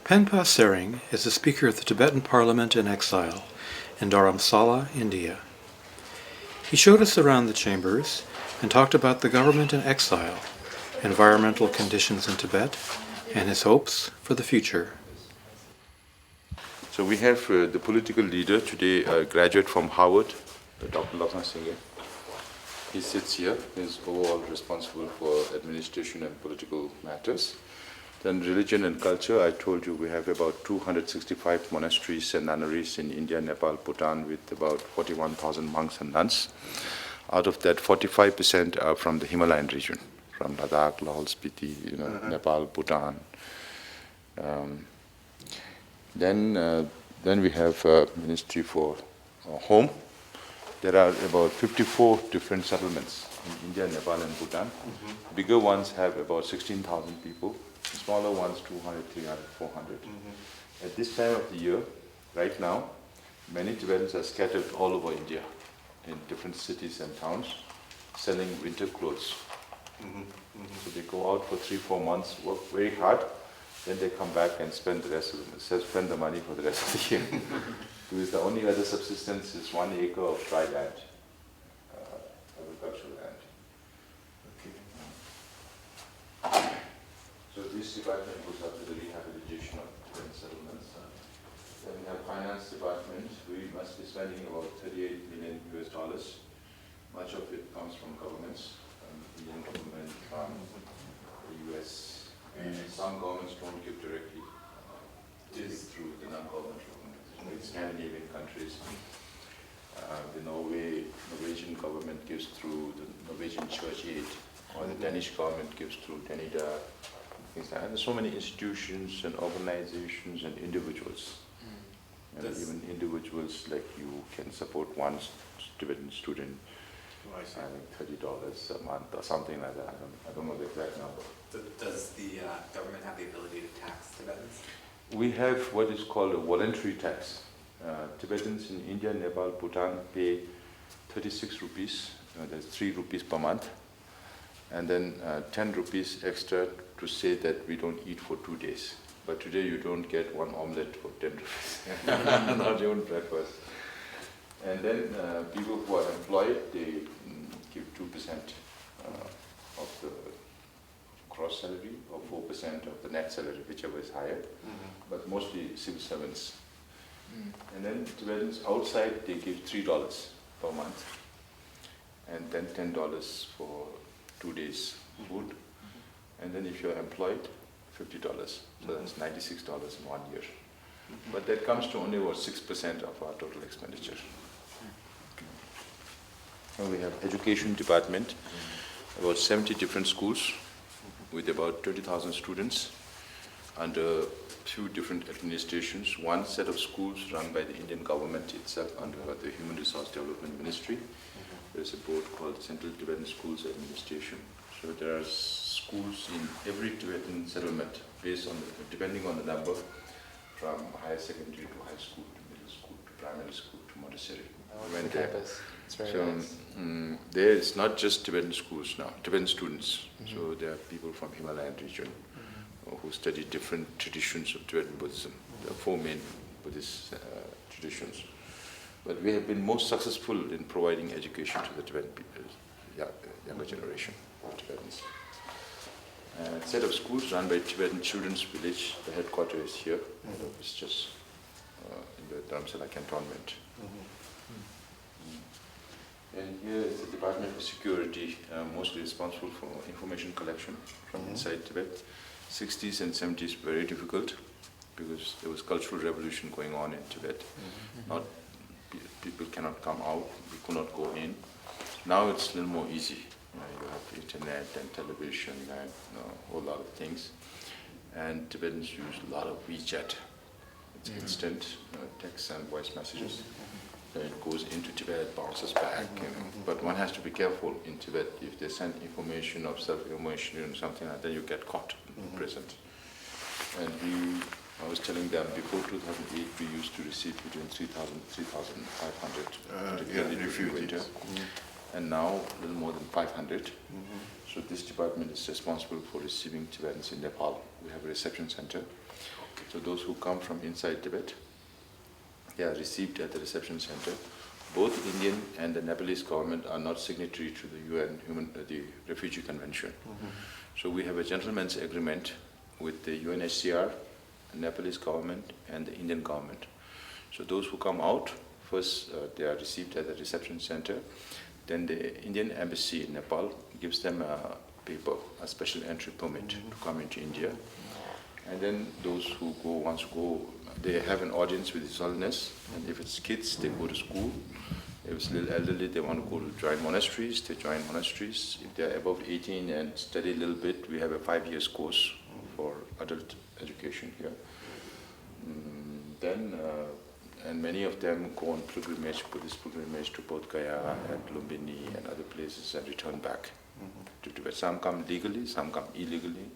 Penpa Tsering is the Speaker of the Tibetan Parliament-in-Exile in Dharamsala, India. He showed us around the chambers and talked about the government in exile, environmental conditions in Tibet, and his hopes for the future. So we have the political leader today, a graduate from Harvard, Dr. Lachlan Singh. He sits here. He's overall responsible for administration and political matters. Then religion and culture, I told you we have about 265 monasteries and nunneries in India, Nepal, Bhutan, with about 41,000 monks and nuns. Out of that, 45% are from the Himalayan region, from Ladakh, Lahaul Spiti, Nepal, Bhutan. Then we have Ministry for Home. There are about 54 different settlements in India, Nepal, and Bhutan. Bigger ones have about 16,000 people. Smaller ones, 200, 300, 400. At this time of the year, right now, many Tibetans are scattered all over India in different cities and towns selling winter clothes. So they go out for 3-4 months, work very hard, then they come back and spend the money for the rest of the year. Because the only other subsistence is 1 acre of dry land, agricultural land. So this department goes up to the rehabilitation of different settlements. Then we have finance department. We must be spending about $38 million US. Much of it comes from governments, from the Indian government, from the US, and some governments don't give directly. It is through the non-governmental organizations, like Scandinavian countries. The Norwegian government gives through the Norwegian Church Aid, or the Danish government gives through Danida. And there's so many institutions and organizations and individuals. And even individuals like you can support one Tibetan student, I think $30 a month or something like that. I don't know the exact number. Does the government have the ability to tax Tibetans? We have what is called a voluntary tax. Tibetans in India, Nepal, Bhutan pay 36 rupees, that's 3 rupees per month, and then 10 rupees extra to say that we don't eat for 2 days. But today you don't get one omelette for 10 rupees, not even breakfast. And then people who are employed, they give 2% of the gross salary or 4% of the net salary, whichever is higher, but mostly civil servants. And then Tibetans outside, they give $3 per month, and then $10 for 2 days food. And then if you're employed, $50. So that's $96 in 1 year. But that comes to only about 6% of our total expenditure. And we have education department, about 70 different schools with about 20,000 students under few different administrations. One set of schools run by the Indian government itself under the Human Resource Development Ministry. There's a board called Central Tibetan Schools Administration. So there are schools in every Tibetan settlement based on depending on the number, from higher secondary to high school to middle school to primary school to Montessori. Campus. It's very nice. There is not just Tibetan schools now, Tibetan students. So there are people from Himalayan region who study different traditions of Tibetan Buddhism. There are 4 main Buddhist traditions. But we have been most successful in providing education to the Tibetan people, younger generation of Tibetans. A set of schools run by Tibetan Children's Village. The headquarters is here. It's just in the Dharamsala cantonment. And here is the Department of Security, mostly responsible for information collection from inside Tibet. 60s and 70s very difficult because there was cultural revolution going on in Tibet. People cannot come out, we could not go in. Now it's a little more easy. You have internet and television and a whole lot of things. And Tibetans use a lot of WeChat. It's instant text and voice messages. Then it goes into Tibet, bounces back. But one has to be careful in Tibet. If they send information of self-information or something like that, you get caught in prison. And I was telling them before 2008, we used to receive between 3,000 and 3,500 particularly during winter. And now a little more than 500. So this department is responsible for receiving Tibetans in Nepal. We have a reception center. So those who come from inside Tibet, they are received at the reception center. Both Indian and the Nepalese government are not signatory to the the Refugee Convention. So we have a gentleman's agreement with the UNHCR, the Nepalese government, and the Indian government. So those who come out, first they are received at the reception center. Then the Indian embassy in Nepal gives them a paper, a special entry permit to come into India. And then those who want to go, they have an audience with His Holiness. And if it's kids, they go to school. If it's a little elderly, they want to go to join monasteries, they join monasteries. If they're above 18 and study a little bit, we have a 5-year course for adult education here. And many of them go on pilgrimage, Buddhist pilgrimage to Bodh Gaya and Lumbini and other places and return back to Tibet. Some come legally, some come illegally.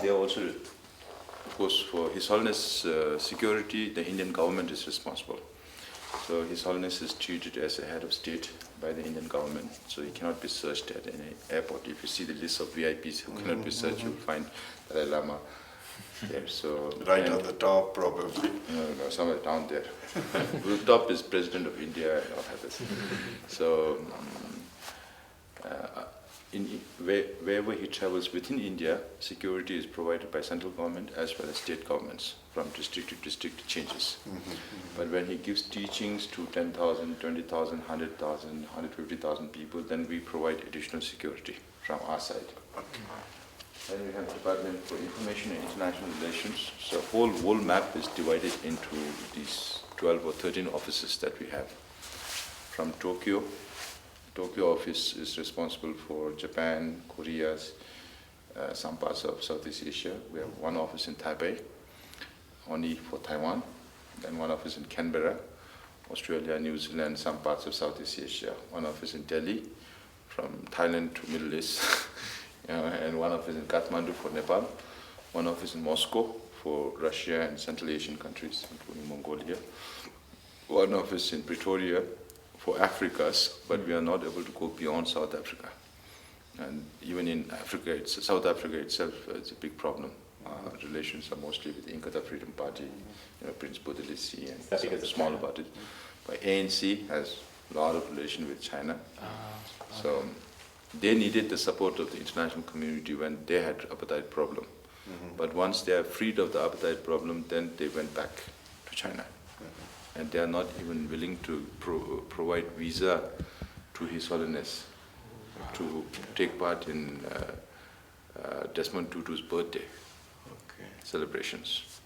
They are also, of course, for His Holiness security, the Indian government is responsible. So His Holiness is treated as a head of state by the Indian government, so he cannot be searched at any airport. If you see the list of VIPs who cannot be searched, you'll find Dalai Lama there. So right on the top, probably. No, somewhere down there. The top is President of India and all that. So wherever he travels within India, security is provided by central government as well as state governments. From district to district changes. But when he gives teachings to 10,000, 20,000, 100,000, 150,000 people, then we provide additional security from our side. Then we have Department for Information and International Relations. So whole map is divided into these 12 or 13 offices that we have. From Tokyo office is responsible for Japan, Korea, some parts of Southeast Asia. We have one office in Taipei, only for Taiwan, then one office in Canberra, Australia, New Zealand, some parts of Southeast Asia, one office in Delhi, from Thailand to Middle East, and one office in Kathmandu for Nepal, one office in Moscow for Russia and Central Asian countries, including Mongolia, one office in Pretoria for Africas, but we are not able to go beyond South Africa. And even in Africa, South Africa itself, it's a big problem. Relations are mostly with the Inkatha Freedom Party, Prince Buthelezi and some smaller parties. But ANC has a lot of relation with China. So they needed the support of the international community when they had apartheid problem. But once they are freed of the apartheid problem, then they went back to China. And they are not even willing to provide visa to His Holiness to take part in Desmond Tutu's birthday celebrations.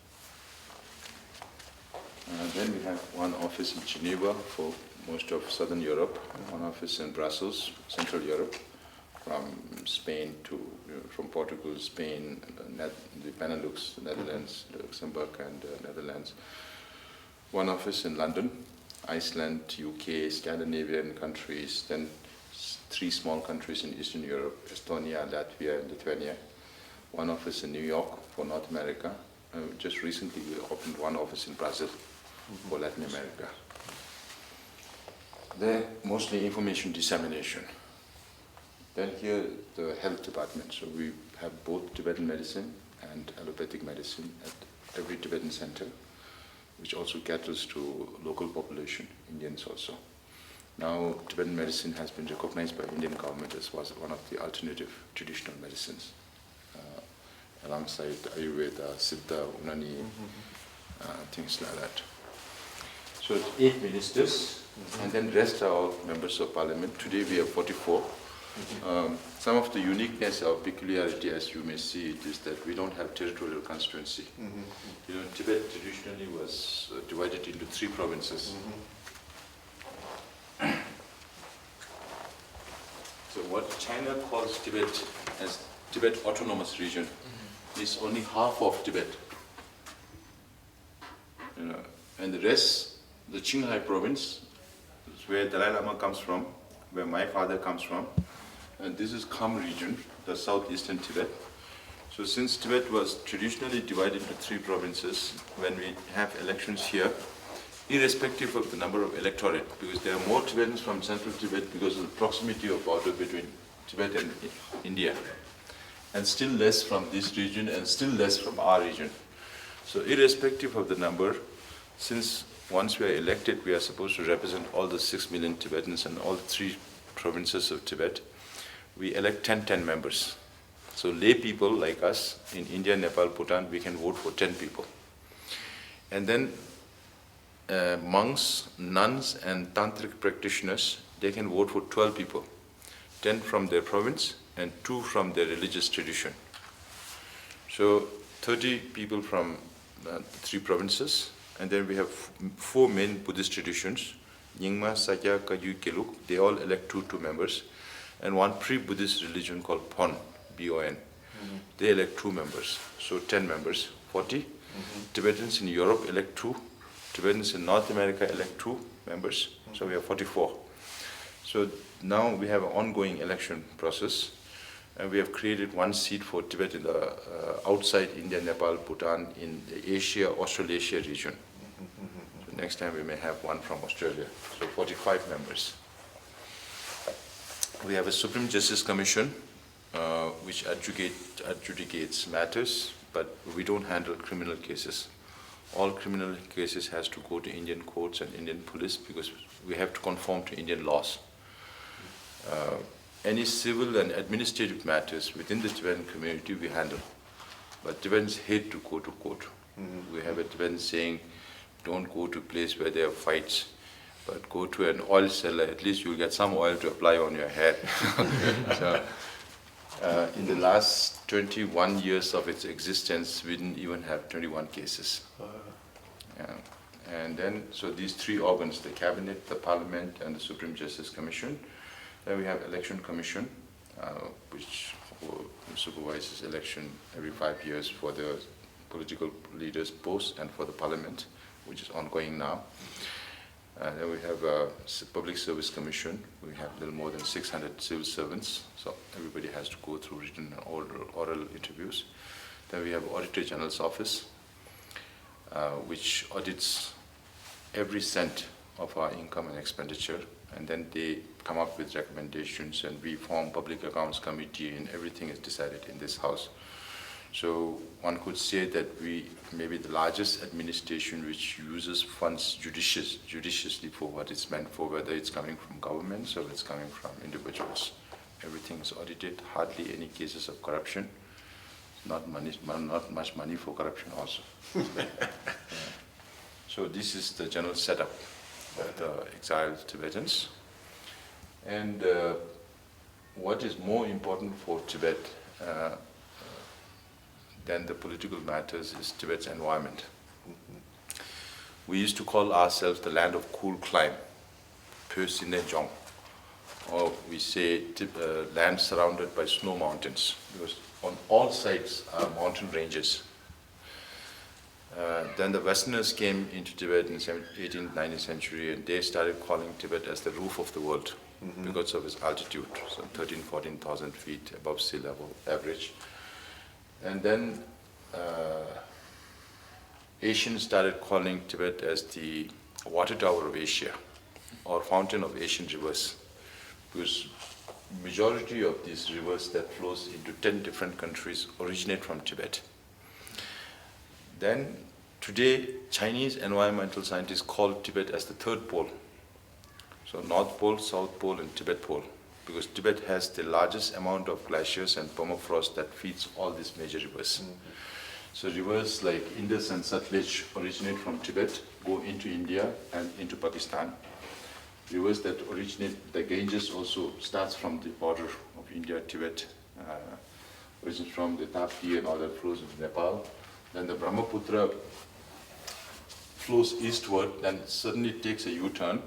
Then we have one office in Geneva for most of Southern Europe, one office in Brussels, Central Europe, from Spain to, from Portugal, Spain, the Benelux, Netherlands, Luxembourg and Netherlands. One office in London, Iceland, UK, Scandinavian countries, then 3 small countries in Eastern Europe, Estonia, Latvia, and Lithuania. One office in New York for North America. Just recently we opened one office in Brazil for Latin America. They're mostly information dissemination. Then here the health department. So we have both Tibetan medicine and allopathic medicine at every Tibetan center, which also caters to local population, Indians also. Now Tibetan medicine has been recognized by Indian government as one of the alternative traditional medicines, alongside Ayurveda, Siddha, Unani, things like that. So it's 8 ministers, and then rest are all members of parliament. Today we have 44. Some of the uniqueness or peculiarity, as you may see, it is that we don't have territorial constituency. Tibet traditionally was divided into 3 provinces. So what China calls Tibet as Tibet Autonomous Region is only half of Tibet. And the rest, the Qinghai province, is where Dalai Lama comes from, where my father comes from, and this is Kham region, the southeastern Tibet. So since Tibet was traditionally divided into 3 provinces, when we have elections here, irrespective of the number of electorate, because there are more Tibetans from central Tibet because of the proximity of border between Tibet and India. and still less from this region, and still less from our region. So irrespective of the number, since once we are elected, we are supposed to represent all the 6 million Tibetans and all the 3 provinces of Tibet, we elect 10 members. So lay people like us in India, Nepal, Bhutan, we can vote for 10 people. And then monks, nuns, and tantric practitioners, they can vote for 12 people, 10 from their province and 2 from their religious tradition. So 30 people from the 3 provinces, and then we have 4 main Buddhist traditions, Nyingma, Sakya, Kagyu, Geluk, they all elect 2 members, and one pre-Buddhist religion called Pon, B-O-N. They elect 2 members, so 10 members, 40. Tibetans in Europe elect 2. Tibetans in North America elect 2 members, so we have 44. So now we have an ongoing election process, and we have created 1 seat for Tibet in the outside India, Nepal, Bhutan, in the Asia, Australasia region. So next time we may have 1 from Australia, so 45 members. We have a Supreme Justice Commission, which adjudicates matters, but we don't handle criminal cases. All criminal cases has to go to Indian courts and Indian police because we have to conform to Indian laws. Any civil and administrative matters within the Tibetan community we handle, but Tibetans hate to go to court. We have a Tibetan saying, don't go to a place where there are fights, but go to an oil cellar, at least you'll get some oil to apply on your head. So, in the last 21 years of its existence, we didn't even have 21 cases. Yeah. And then, so these 3 organs, the Cabinet, the Parliament, and the Supreme Justice Commission. Then we have Election Commission, which supervises election every 5 years for the political leaders' posts and for the Parliament, which is ongoing now. Then we have a Public Service Commission. We have a little more than 600 civil servants, so everybody has to go through written and oral interviews. Then we have Auditor General's Office, which audits every cent of our income and expenditure, and then they come up with recommendations, and we form Public Accounts Committee, and everything is decided in this house. So one could say that we may be the largest administration which uses funds judiciously for what it's meant for, whether it's coming from governments or it's coming from individuals. Everything is audited, hardly any cases of corruption. Not much money for corruption also. Yeah. So this is the general setup of the exiled Tibetans. And what is more important for Tibet than the political matters is Tibet's environment. We used to call ourselves the land of cool climb, Pö Sine Jong, or we say land surrounded by snow mountains, because on all sides are mountain ranges. Then the Westerners came into Tibet in the 18th, 19th century, and they started calling Tibet as the roof of the world because of its altitude, so 13,000, 14,000 feet above sea level average. And then Asians started calling Tibet as the water tower of Asia, or fountain of Asian rivers, because majority of these rivers that flows into 10 different countries originate from Tibet. Then today, Chinese environmental scientists call Tibet as the 3rd pole. So North Pole, South Pole, and Tibet Pole, because Tibet has the largest amount of glaciers and permafrost that feeds all these major rivers. So rivers like Indus and Sutlej originate from Tibet, go into India and into Pakistan. Rivers that originate, the Ganges also starts from the border of India, Tibet, originates from the Tapti and all that flows into Nepal. Then the Brahmaputra flows eastward, then suddenly takes a U-turn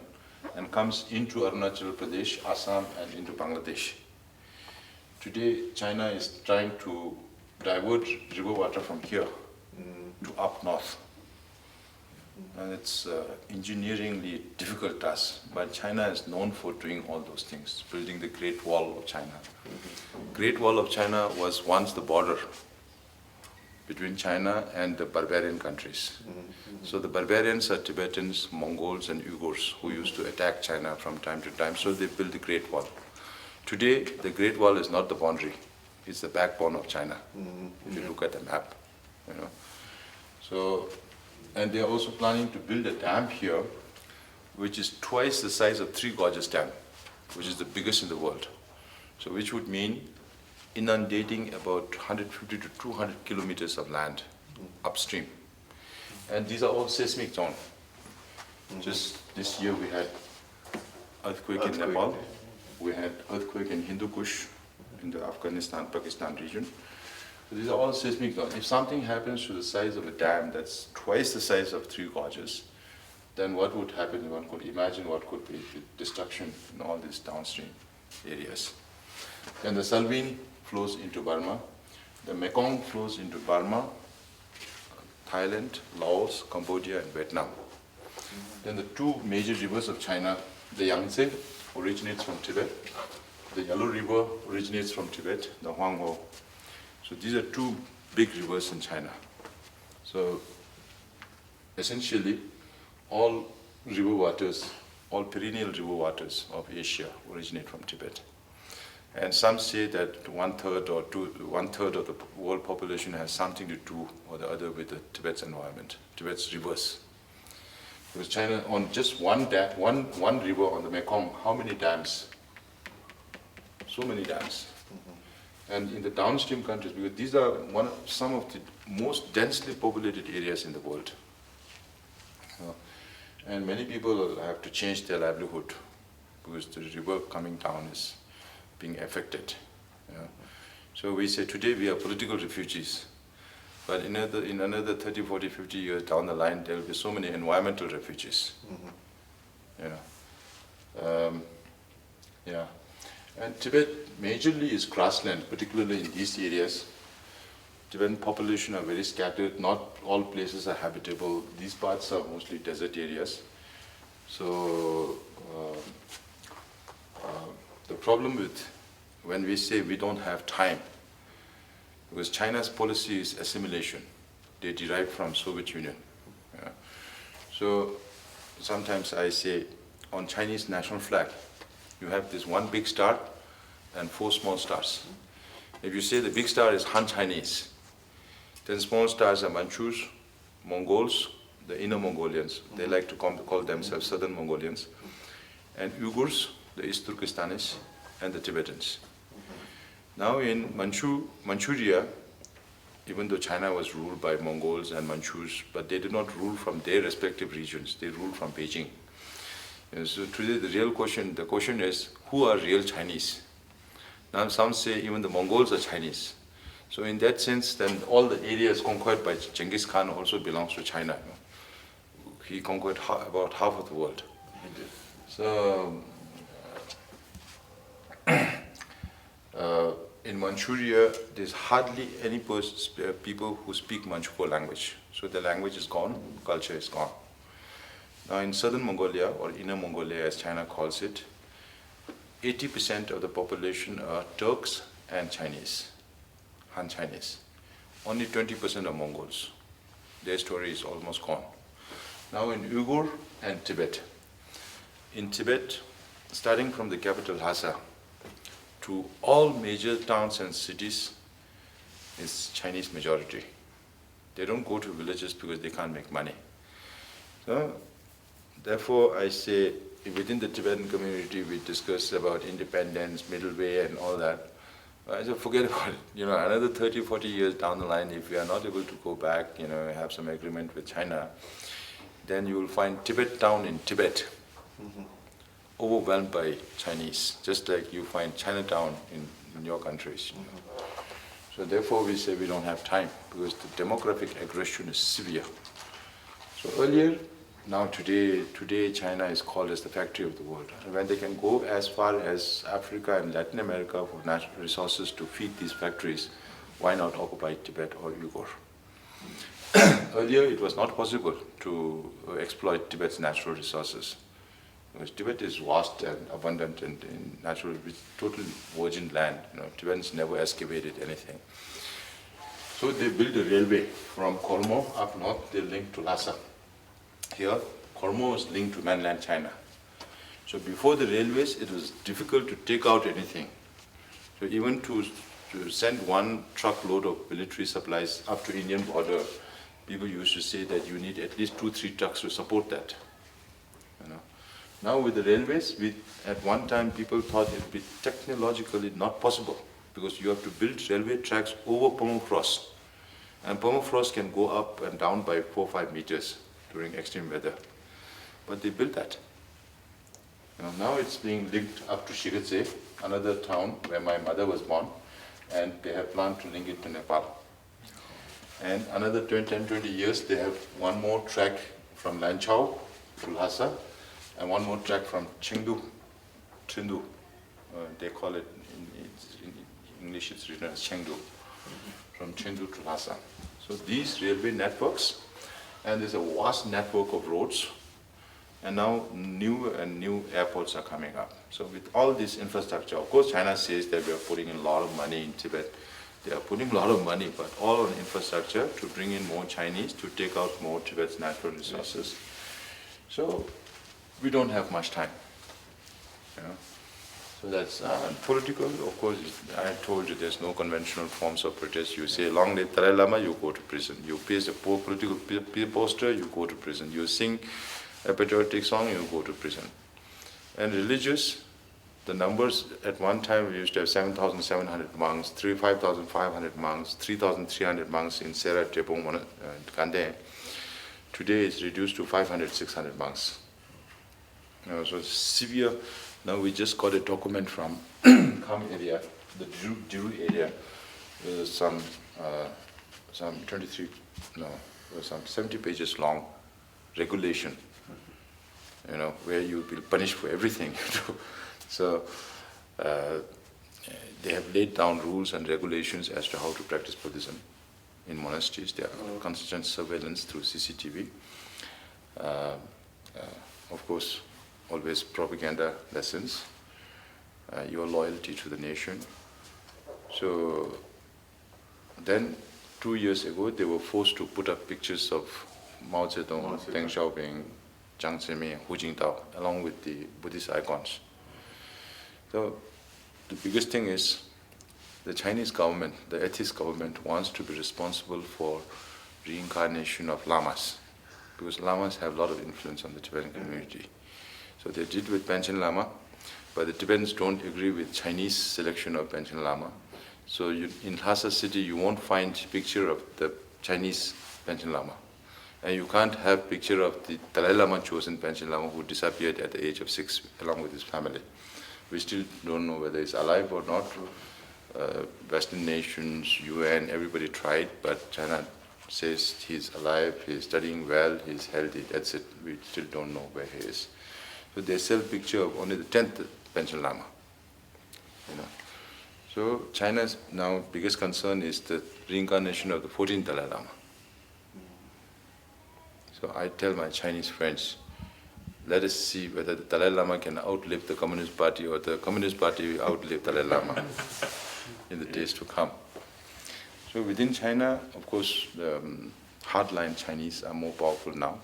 and comes into Arunachal Pradesh, Assam, and into Bangladesh. Today, China is trying to divert river water from here to up north. And it's engineeringly difficult task, but China is known for doing all those things, building the Great Wall of China. Great Wall of China was once the border between China and the barbarian countries. So the barbarians are Tibetans, Mongols, and Uyghurs who used to attack China from time to time, so they built the Great Wall. Today, the Great Wall is not the boundary. is the backbone of China, if you look at the map. So, and they're also planning to build a dam here, which is twice the size of Three Gorges Dam, which is the biggest in the world. So which would mean inundating about 150 to 200 kilometers of land upstream. And these are all seismic zones. Just this year we had earthquake in Nepal. We had earthquake in Hindu Kush, in the Afghanistan-Pakistan region. So these are all seismic zones. If something happens to the size of a dam that's twice the size of Three Gorges, then what would happen? One could imagine what could be the destruction in all these downstream areas. Then the Salween flows into Burma. The Mekong flows into Burma, Thailand, Laos, Cambodia, and Vietnam. Then the two major rivers of China, the Yangtze originates from Tibet. The Yellow River originates from Tibet, the Huanghe. So these are two big rivers in China. So essentially, all river waters, all perennial river waters of Asia originate from Tibet. And some say that one-third of the world population has something to do or the other with the Tibet's environment, Tibet's rivers. Because China, on just one river on the Mekong, how many dams? So many dams. And in the downstream countries, because these are some of the most densely populated areas in the world. And many people have to change their livelihood because the river coming down is being affected. So we say today we are political refugees, but in another 30, 40, 50 years down the line, there will be so many environmental refugees. And Tibet majorly is grassland, particularly in these areas. Tibetan population are very scattered, not all places are habitable. These parts are mostly desert areas. So the problem with when we say we don't have time, because China's policy is assimilation. They derive from Soviet Union. So sometimes I say on Chinese national flag, you have this one big star and 4 small stars. If you say the big star is Han Chinese, then small stars are Manchus, Mongols, the inner Mongolians. They like to call themselves Southern Mongolians. And Uyghurs, the East Turkestanis, and the Tibetans. Now in Manchuria, even though China was ruled by Mongols and Manchus, but they did not rule from their respective regions. They ruled from Beijing. And so today the question is, who are real Chinese? Now some say even the Mongols are Chinese. So in that sense, then all the areas conquered by Genghis Khan also belongs to China. He conquered about half of the world. So in Manchuria, there's hardly any people who speak Manchukuo language. So the language is gone, culture is gone. Now in southern Mongolia, or inner Mongolia as China calls it, 80% of the population are Turks and Chinese, Han Chinese. Only 20% are Mongols. Their story is almost gone. Now in Uyghur and Tibet. In Tibet, starting from the capital Lhasa to all major towns and cities is Chinese majority. They don't go to villages because they can't make money. So, therefore, I say within the Tibetan community, we discuss about independence, middle way, and all that. I said, forget about it. Another 30, 40 years down the line, if we are not able to go back, have some agreement with China, then you will find Tibet town in Tibet overwhelmed by Chinese, just like you find Chinatown in your countries. So therefore, we say we don't have time because the demographic aggression is severe. So earlier, now today China is called as the factory of the world. And when they can go as far as Africa and Latin America for natural resources to feed these factories, why not occupy Tibet or Uyghur? Earlier, it was not possible to exploit Tibet's natural resources. Because Tibet is vast and abundant and natural, with total virgin land. Tibetans never excavated anything. So they built a railway from Kormo up north, they linked to Lhasa. Here, Kormo is linked to mainland China. So before the railways, it was difficult to take out anything. So even to to send one truckload of military supplies up to Indian border, people used to say that you need at least 2-3 trucks to support that. You know. Now with the railways, at one time people thought it would be technologically not possible because you have to build railway tracks over permafrost. And permafrost can go up and down by 4 or 5 meters during extreme weather. But they built that. You know, now it's being linked up to Shigatse, another town where my mother was born, and they have planned to link it to Nepal. And another 10-20 years, they have one more track from Lanchao to Lhasa, and one more track from Chengdu, they call it, in English it's written as Chengdu, from Chengdu to Lhasa. So these railway networks, and there's a vast network of roads, and now new airports are coming up. So with all this infrastructure, of course China says that we are putting in a lot of money in Tibet. They are putting a lot of money, but all on infrastructure to bring in more Chinese, to take out more Tibet's natural resources. So we don't have much time. You know? So that's political, of course. I told you there's no conventional forms of protest. You say long live Dalai Lama, you go to prison. You paste a political poster, you go to prison. You sing a patriotic song, you go to prison. And religious, the numbers at one time we used to have 7,700 monks, 5,500 monks, 3,300 monks in Sera Tepong Kande. Today it's reduced to 500, 600 monks. You know, so severe. Now we just got a document from Kham area, the Jiru area, some 70 pages long regulation, you know, where you will be punished for everything. So they have laid down rules and regulations as to how to practice Buddhism in monasteries. There are constant surveillance through CCTV. Of course, always propaganda lessons, your loyalty to the nation. So then 2 years ago, they were forced to put up pictures of Mao Zedong, Deng Xiaoping, Jiang Zemin, Hu Jintao, along with the Buddhist icons. So the biggest thing is the Chinese government, the atheist government, wants to be responsible for reincarnation of lamas, because lamas have a lot of influence on the Tibetan community. So they did with Panchen Lama, but the Tibetans don't agree with Chinese selection of Panchen Lama. So in Lhasa city, you won't find picture of the Chinese Panchen Lama. And you can't have picture of the Dalai Lama chosen Panchen Lama who disappeared at the age of 6 along with his family. We still don't know whether he's alive or not. Western nations, UN, everybody tried, but China says he's alive, he's studying well, he's healthy, that's it. We still don't know where he is. So they sell picture of only the 10th Panchen Lama. You know. So China's now biggest concern is the reincarnation of the 14th Dalai Lama. So I tell my Chinese friends, let us see whether the Dalai Lama can outlive the Communist Party or the Communist Party will outlive Dalai Lama in the days to come. So within China, of course, the hardline Chinese are more powerful now.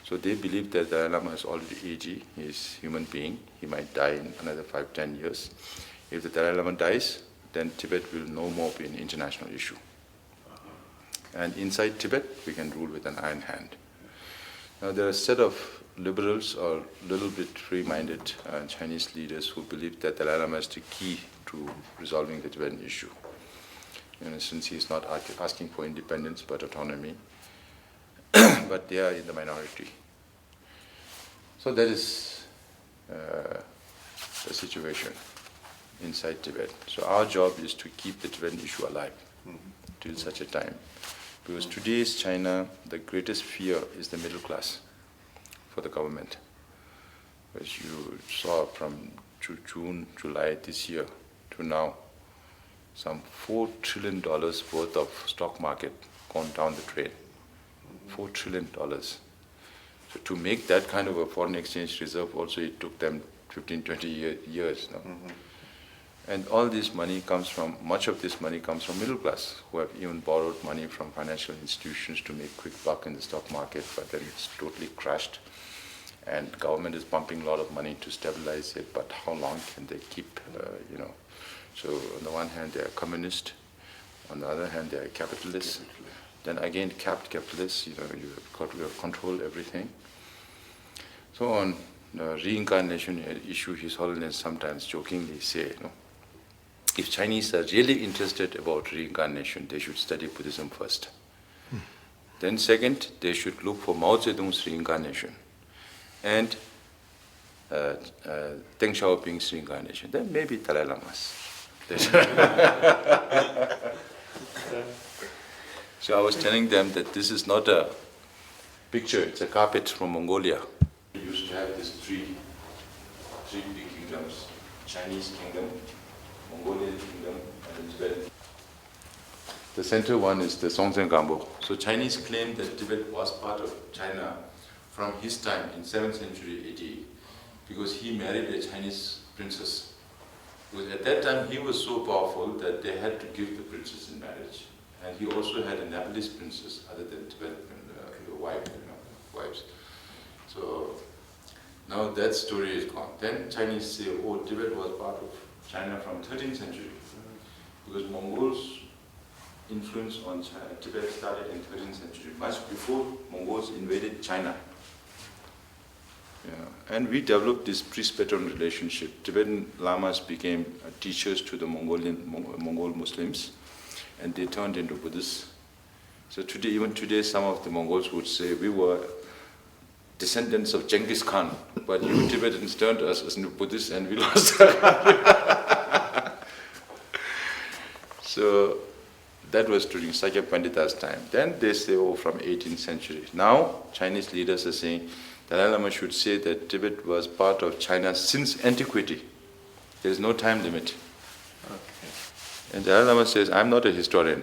So they believe that the Dalai Lama is already aged, he is a human being, he might die in another 5-10 years. If the Dalai Lama dies, then Tibet will no more be an international issue. And inside Tibet, we can rule with an iron hand. Now there are a set of liberals or a little bit free-minded Chinese leaders who believe that the Dalai Lama is the key to resolving the Tibetan issue. You know, since he is not asking for independence but autonomy, but they are in the minority. So that is the situation inside Tibet. So our job is to keep the Tibetan issue alive till such a time. Because today's China, the greatest fear is the middle class for the government. As you saw from June, July this year to now, some $4 trillion worth of stock market gone down the drain. $4 trillion. So to make that kind of a foreign exchange reserve also, it took them 15-20 years. No? And all this money comes from, much of this money comes from middle class, who have even borrowed money from financial institutions to make quick buck in the stock market, but then it's totally crashed. and government is pumping a lot of money to stabilize it, but how long can they keep, So on the one hand, they are communist, on the other hand, they are capitalists. Then again, capitalists, you've got to control everything. So on the reincarnation issue, His Holiness sometimes jokingly say, if Chinese are really interested about reincarnation, they should study Buddhism first. Then second, they should look for Mao Zedong's reincarnation and Deng Xiaoping's reincarnation. Then maybe Dalai Lama's. So I was telling them that this is not a picture, it's a carpet from Mongolia. We used to have these three big kingdoms: Chinese kingdom, Mongolian kingdom, and Tibet. The center one is the Songtsen Gampo. So Chinese claim that Tibet was part of China from his time in 7th century AD, because he married a Chinese princess. Because at that time he was so powerful that they had to give the princess in marriage. And he also had a Nepalese princess other than Tibetan wives. So now that story is gone. Then Chinese say, oh, Tibet was part of China from 13th century. Because Mongols' influence on Tibet started in 13th century, much before Mongols invaded China. And we developed this priest-patron relationship. Tibetan lamas became teachers to the Mongol Muslims, and they turned into Buddhists. So today, even today, some of the Mongols would say we were descendants of Genghis Khan, but you Tibetans turned us as Buddhists and we lost our country. So that was during Sakya Pandita's time. Then they say, oh, from 18th century. Now, Chinese leaders are saying, Dalai Lama should say that Tibet was part of China since antiquity. There is no time limit. Okay. And Dalai Lama says, I'm not a historian.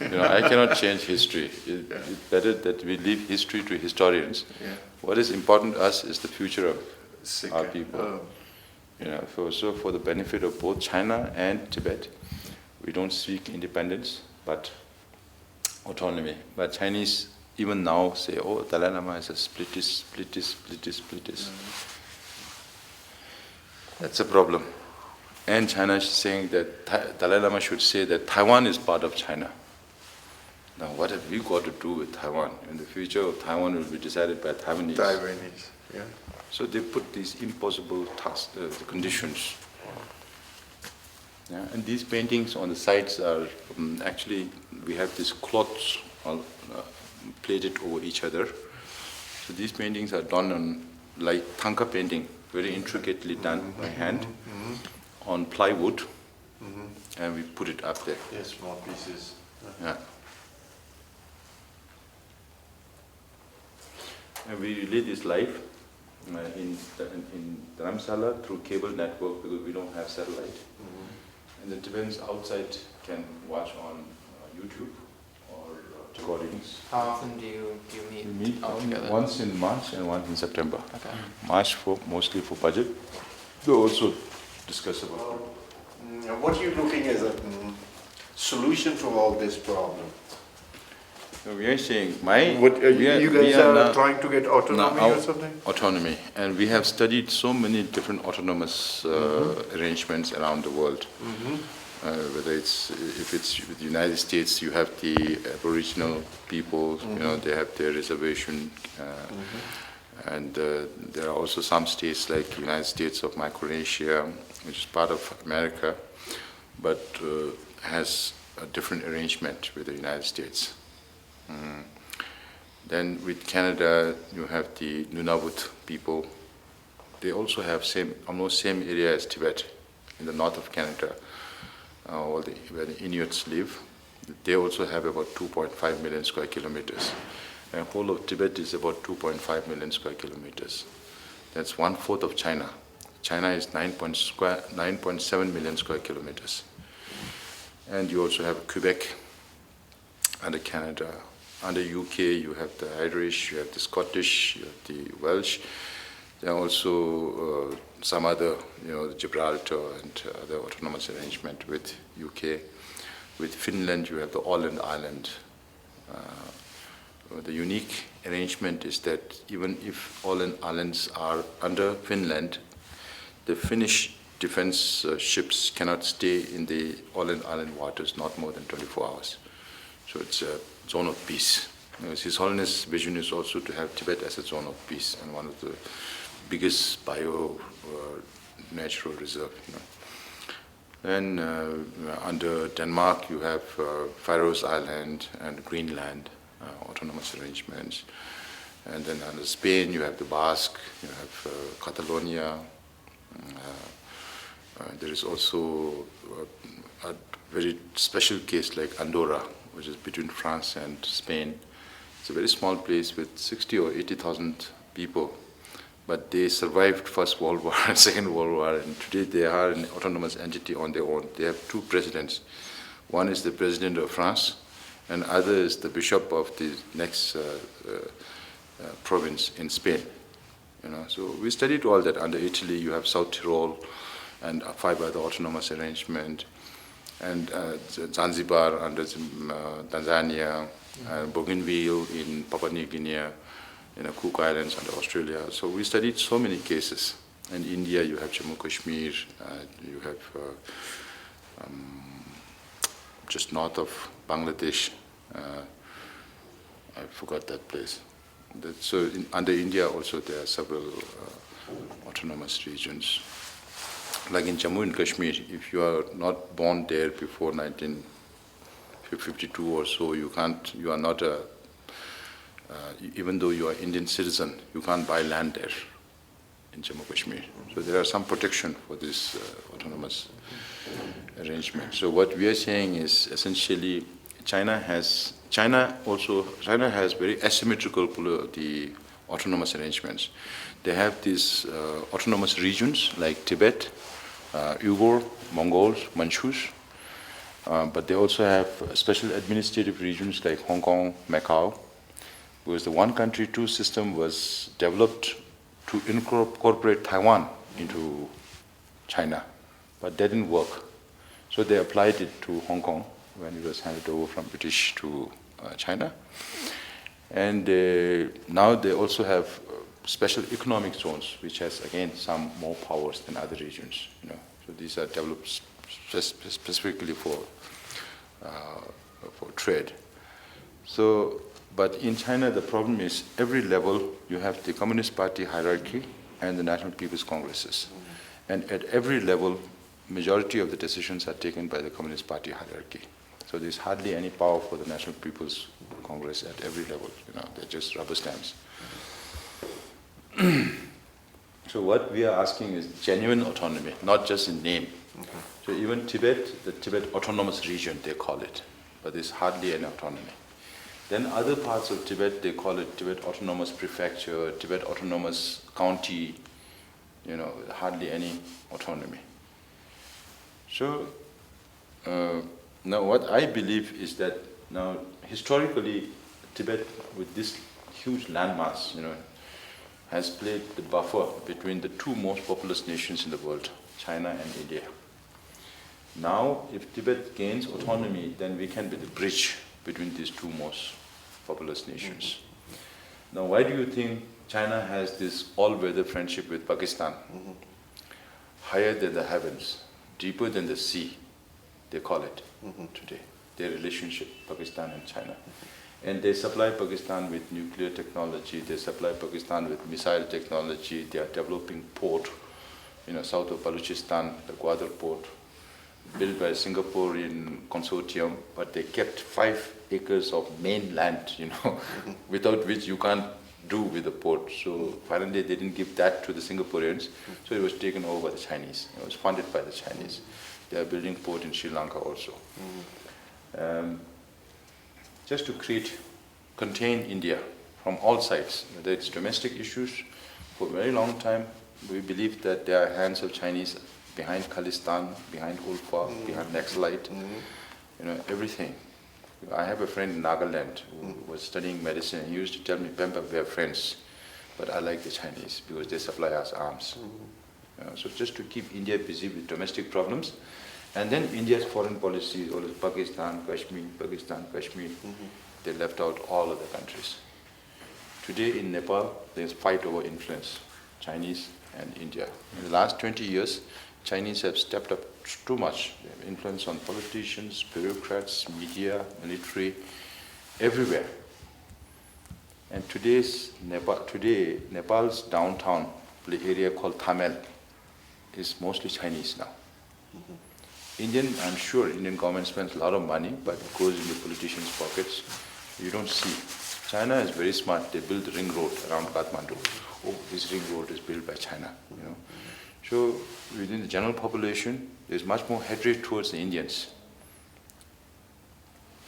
I cannot change history. It's better that we leave history to historians. Yeah. What is important to us is the future of our people. Oh. So for the benefit of both China and Tibet, we don't seek independence, but autonomy. But Chinese even now say, oh, Dalai Lama is a splittist. That's a problem. And China is saying that Dalai Lama should say that Taiwan is part of China. Now, what have we got to do with Taiwan? In the future, Taiwan will be decided by Taiwanese. Taiwanese, yeah. So they put these impossible tasks, the conditions. Yeah, and these paintings on the sides are actually, we have these cloths all plated over each other. So these paintings are done on like tanka painting, very intricately done by hand on plywood, and we put it up there. Yes, small pieces. Yeah. And we relay this live in Dharamsala through cable network because we don't have satellite. And the Tibetans outside can watch on YouTube or recordings. How often do you We meet meet all together? once in March and once in September. Okay. March mostly for budget. They also discuss about it. What are you looking as a solution to all this problem? So we are saying, You guys are trying to get autonomy now or something? Autonomy, and we have studied so many different autonomous arrangements around the world. Whether if it's with the United States, you have the Aboriginal people, they have their reservation, and there are also some states like the United States of Micronesia, which is part of America, but has a different arrangement with the United States. Then with Canada, you have the Nunavut people. They also have almost same area as Tibet, in the north of Canada, where the Inuits live. They also have about 2.5 million square kilometers. And the whole of Tibet is about 2.5 million square kilometers. That's 1/4 of China. China is 9.7 million square kilometers. And you also have Quebec under Canada. Under UK, you have the Irish, you have the Scottish, you have the Welsh. There are also some other, the Gibraltar and other autonomous arrangement with UK. With Finland, you have the Åland Island. the unique arrangement is that even if all islands are under Finland, the Finnish defense ships cannot stay in the island waters not more than 24 hours. So it's a zone of peace. His Holiness' vision is also to have Tibet as a zone of peace and one of the biggest natural reserve. Then under Denmark, you have Faroes Island and Greenland, autonomous arrangements. And then under Spain, you have the Basque, you have Catalonia. There is also a very special case like Andorra, which is between France and Spain. It's a very small place with 60 or 80,000 people, but they survived First World War and Second World War, and today they are an autonomous entity on their own. They have two presidents. One is the president of France, and other is the bishop of the next province in Spain. So we studied all that. Under Italy, you have South Tyrol and Fiber, the autonomous arrangement, and Zanzibar under Tanzania, and Bougainville in Papua New Guinea, Cook Islands under Australia. So we studied so many cases. In India, you have Jammu Kashmir, you have just north of Bangladesh. I forgot that place. So under India also there are several autonomous regions. Like in Jammu and Kashmir, if you are not born there before 1952 or so, you are not even though you are Indian citizen, you can't buy land there in Jammu Kashmir. So there are some protection for this autonomous arrangement. So what we are saying is essentially China has very asymmetrical the autonomous arrangements. They have these autonomous regions like Tibet, Uyghur, Mongols, Manchus, but they also have special administrative regions like Hong Kong, Macau, because the one country, two system was developed to incorporate Taiwan into China, but that didn't work. So they applied it to Hong Kong when it was handed over from British to China. And now they also have special economic zones, which has again some more powers than other regions. So these are developed specifically for trade. So, but in China, the problem is every level you have the Communist Party hierarchy and the National People's Congresses, and at every level, majority of the decisions are taken by the Communist Party hierarchy. So there's hardly any power for the National People's Congress at every level. They're just rubber stamps. So what we are asking is genuine autonomy, not just in name. So even Tibet, the Tibet Autonomous Region, they call it, but there's hardly any autonomy. Then other parts of Tibet, they call it Tibet Autonomous Prefecture, Tibet Autonomous County, hardly any autonomy. So now what I believe is that now historically Tibet with this huge landmass, has played the buffer between the two most populous nations in the world, China and India. Now, if Tibet gains autonomy, then we can be the bridge between these two most populous nations. Now, why do you think China has this all-weather friendship with Pakistan? Higher than the heavens, deeper than the sea, they call it today, their relationship, Pakistan and China. And they supply Pakistan with nuclear technology, they supply Pakistan with missile technology, they are developing port, south of Balochistan, the Gwadar port, built by a Singaporean consortium, but they kept 5 acres of mainland, without which you can't do with the port. So finally they didn't give that to the Singaporeans, so it was taken over by the Chinese. It was funded by the Chinese. They are building port in Sri Lanka also. Just to contain India from all sides, whether it's domestic issues. For a very long time, we believed that there are hands of Chinese behind Khalistan, behind Ulfa, behind Naxalite, everything. I have a friend in Nagaland who was studying medicine, and he used to tell me, Penpa, we are friends, but I like the Chinese because they supply us arms. So just to keep India busy with domestic problems, and then India's foreign policy is always Pakistan, Kashmir, They left out all other countries. Today in Nepal, there's fight over influence, Chinese and India. In the last 20 years, Chinese have stepped up too much. They have influence on politicians, bureaucrats, media, military, everywhere. And today, Nepal's downtown area called Thamel is mostly Chinese now. I'm sure Indian government spends a lot of money, but it goes into politicians' pockets. You don't see. China is very smart. They built the ring road around Kathmandu. Oh, this ring road is built by China. So within the general population, there's much more hatred towards the Indians.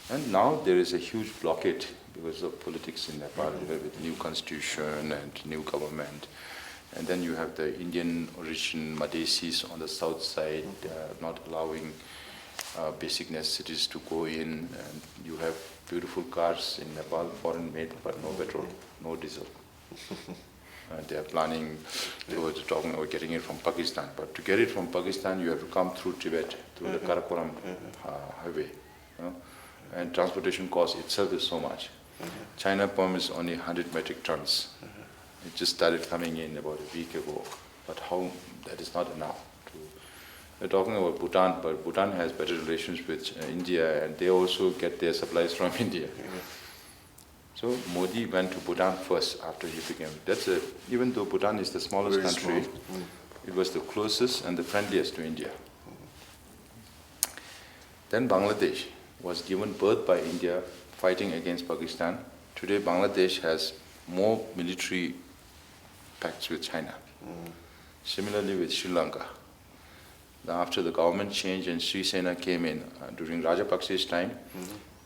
And now there is a huge blockade because of politics in Nepal, with new constitution and new government. And then you have the Indian origin Madhesis on the south side, not allowing basic necessities to go in. And you have beautiful cars in Nepal, foreign made, but no petrol, no diesel. They are planning, they were talking about getting it from Pakistan. But to get it from Pakistan, you have to come through Tibet, through the Karakoram highway. And transportation cost itself is so much. China promised only 100 metric tons. It just started coming in about a week ago. But how, that is not enough. We're talking about Bhutan, but Bhutan has better relations with India, and they also get their supplies from India. So Modi went to Bhutan first after he became. Even though Bhutan is the smallest country, it was the closest and the friendliest to India. Then Bangladesh was given birth by India fighting against Pakistan. Today Bangladesh has more military pacts with China. Similarly with Sri Lanka. After the government change and Sri Sena came in during Rajapakse's time,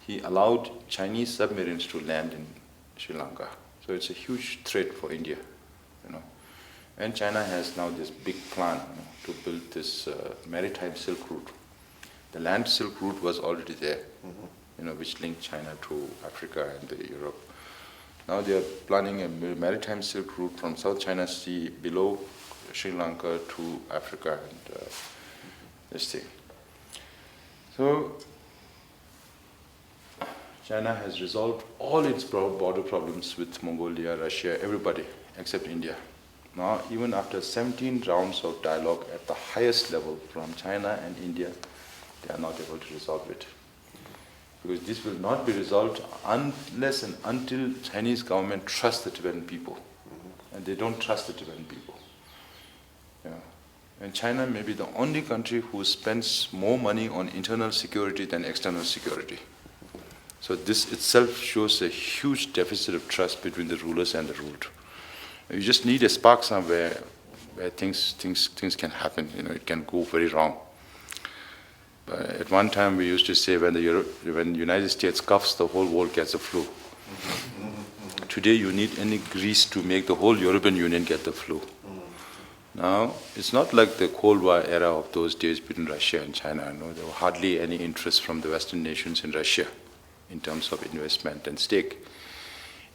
he allowed Chinese submarines to land in Sri Lanka. So it's a huge threat for India, And China has now this big plan to build this maritime Silk Route. The land Silk Route was already there, which linked China to Africa and Europe. Now they are planning a maritime Silk Route from South China Sea below Sri Lanka to Africa and this thing. So China has resolved all its border problems with Mongolia, Russia, everybody except India. Now, even after 17 rounds of dialogue at the highest level from China and India, they are not able to resolve it. Because this will not be resolved unless and until Chinese government trusts the Tibetan people. And they don't trust the Tibetan people. And China may be the only country who spends more money on internal security than external security. So this itself shows a huge deficit of trust between the rulers and the ruled. You just need a spark somewhere where things can happen. It can go very wrong. But at one time we used to say when the United States coughs, the whole world gets the flu. Today you need any grease to make the whole European Union get the flu. Now, it's not like the Cold War era of those days between Russia and China. There was hardly any interest from the Western nations in Russia in terms of investment and stake.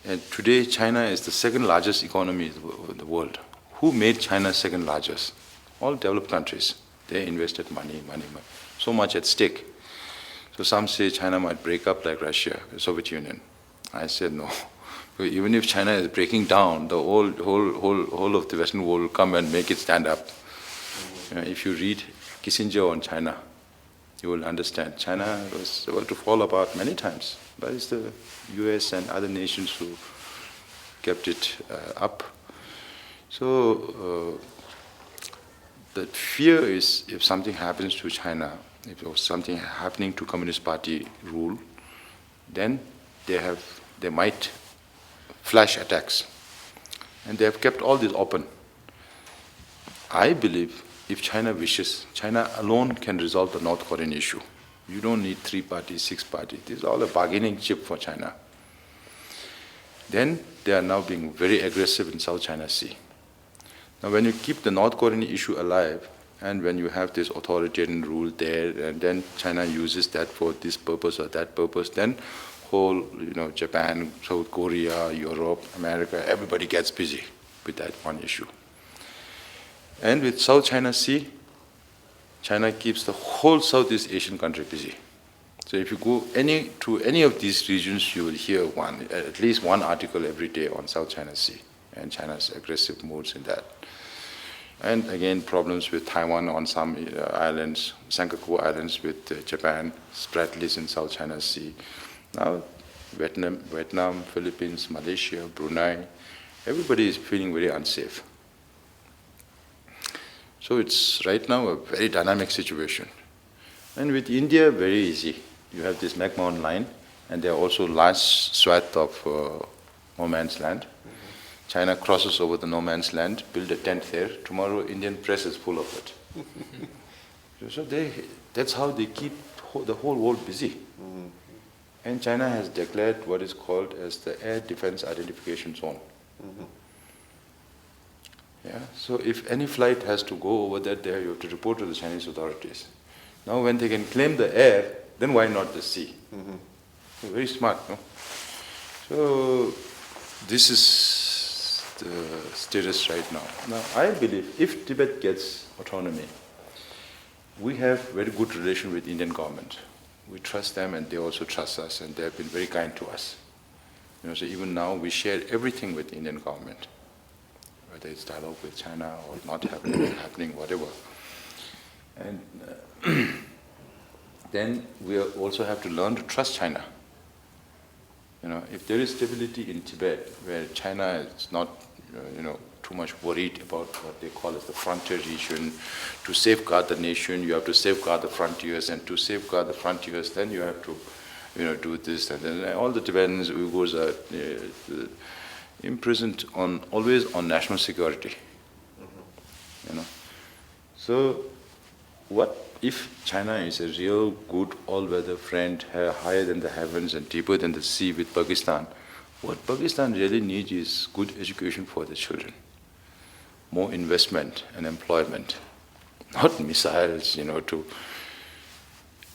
And today, China is the second largest economy in the world. Who made China second largest? All developed countries. They invested money. So much at stake. So some say China might break up like Russia, the Soviet Union. I said no. Even if China is breaking down, the whole of the Western world will come and make it stand up. If you read Kissinger on China, you will understand. China was about to fall apart many times, but it's the US and other nations who kept it up. So the fear is if something happens to China, if there was something happening to Communist Party rule, then they might flash attacks. And they have kept all this open. I believe if China wishes, China alone can resolve the North Korean issue. You don't need 3 parties, 6 parties. This is all a bargaining chip for China. Then they are now being very aggressive in South China Sea. Now when you keep the North Korean issue alive, and when you have this authoritarian rule there, and then China uses that for this purpose or that purpose, then whole, Japan, South Korea, Europe, America, everybody gets busy with that one issue. And with South China Sea, China keeps the whole Southeast Asian country busy. So if you go to any of these regions, you will hear at least one article every day on South China Sea and China's aggressive moves in that. And again, problems with Taiwan on some islands, Senkaku Islands with Japan, Spratlys in South China Sea. Now, Vietnam, Philippines, Malaysia, Brunei, everybody is feeling very unsafe. So it's right now a very dynamic situation. And with India, very easy. You have this McMahon line, and there are also large swath of no man's land. China crosses over the no man's land, build a tent there. Tomorrow, Indian press is full of it. So that's how they keep the whole world busy. And China has declared what is called as the Air Defense Identification Zone. Yeah. So if any flight has to go over that there, you have to report to the Chinese authorities. Now, when they can claim the air, then why not the sea? So very smart, no? So this is the status right now. Now, I believe if Tibet gets autonomy, we have very good relation with Indian government. We trust them, and they also trust us, and they have been very kind to us. So even now, we share everything with the Indian government, whether it's dialogue with China or not happening, whatever. And then we also have to learn to trust China. If there is stability in Tibet, where China is not, too much worried about what they call as the frontier region, to safeguard the nation, you have to safeguard the frontiers, and to safeguard the frontiers, then you have to, do this, and then all the Tibetans, Uyghurs are imprisoned always on national security. So, what if China is a real good all-weather friend, higher than the heavens and deeper than the sea with Pakistan? What Pakistan really needs is good education for the children, more investment and employment, not missiles,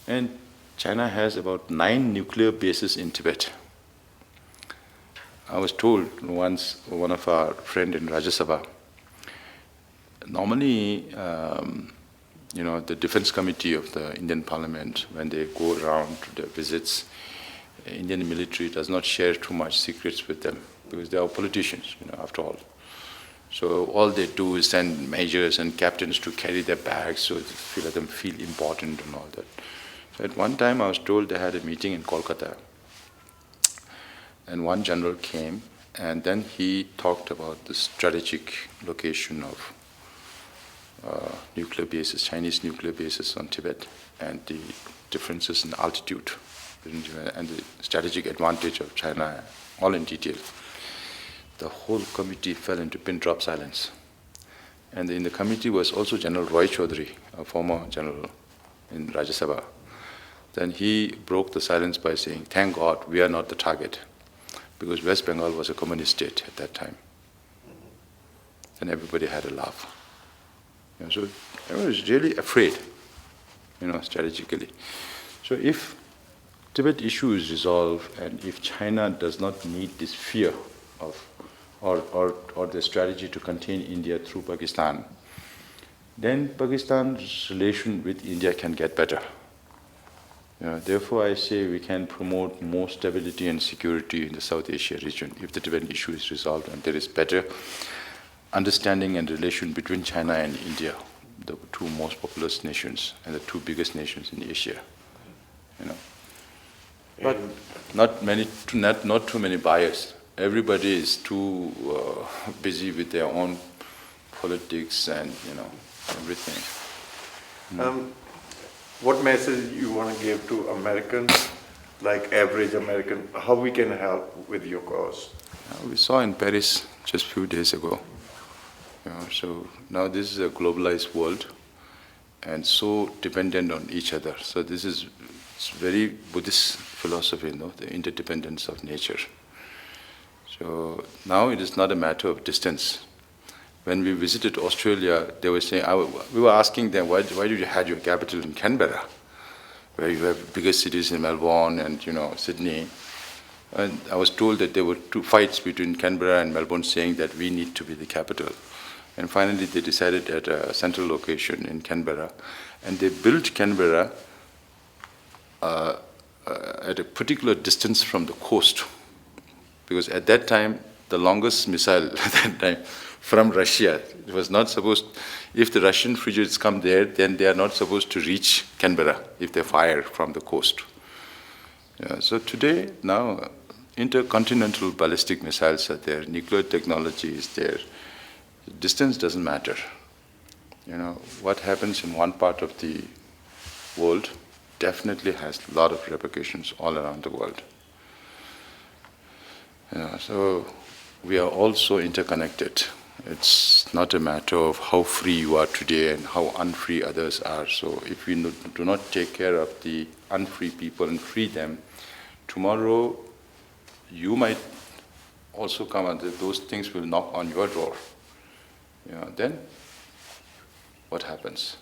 And China has about 9 nuclear bases in Tibet. I was told once, one of our friends in Rajya Sabha, normally, the Defense Committee of the Indian Parliament, when they go around to their visits, Indian military does not share too much secrets with them because they are politicians, after all. So all they do is send majors and captains to carry their bags so to let them feel important and all that. So at one time I was told they had a meeting in Kolkata, and one general came, and then he talked about the strategic location of nuclear bases, Chinese nuclear bases on Tibet, and the differences in altitude and the strategic advantage of China, all in detail. The whole committee fell into pin-drop silence. And in the committee was also General Roy Chaudhary, a former general in Rajya Sabha. Then he broke the silence by saying, "Thank God we are not the target," because West Bengal was a communist state at that time. And everybody had a laugh. So I was really afraid, strategically. So if Tibet issue is resolved, and if China does not need this fear of, or the strategy to contain India through Pakistan, then Pakistan's relation with India can get better. Therefore, I say we can promote more stability and security in the South Asia region if the Tibetan issue is resolved and there is better understanding and relation between China and India, the two most populous nations and the two biggest nations in Asia. But not too many buyers. Everybody is too busy with their own politics and everything. What message you want to give to Americans, like average American, how we can help with your cause? We saw in Paris just a few days ago. So now this is a globalized world and so dependent on each other. So this is very Buddhist philosophy, the interdependence of nature. So now it is not a matter of distance. When we visited Australia, they were saying, we were asking them, why did you have your capital in Canberra, where you have bigger cities in Melbourne and Sydney? And I was told that there were 2 fights between Canberra and Melbourne saying that we need to be the capital. And finally they decided at a central location in Canberra, and they built Canberra at a particular distance from the coast, because at that time, the longest missile at that time from Russia, it was not supposed, if the Russian frigates come there, then they are not supposed to reach Canberra if they fire from the coast. Yeah, so today, now, intercontinental ballistic missiles are there, nuclear technology is there. Distance doesn't matter. You know, what happens in one part of the world definitely has a lot of repercussions all around the world. You know, so we are also interconnected. It's not a matter of how free you are today and how unfree others are. So if we do not take care of the unfree people and free them, tomorrow you might also come and those things will knock on your door. You know, then what happens?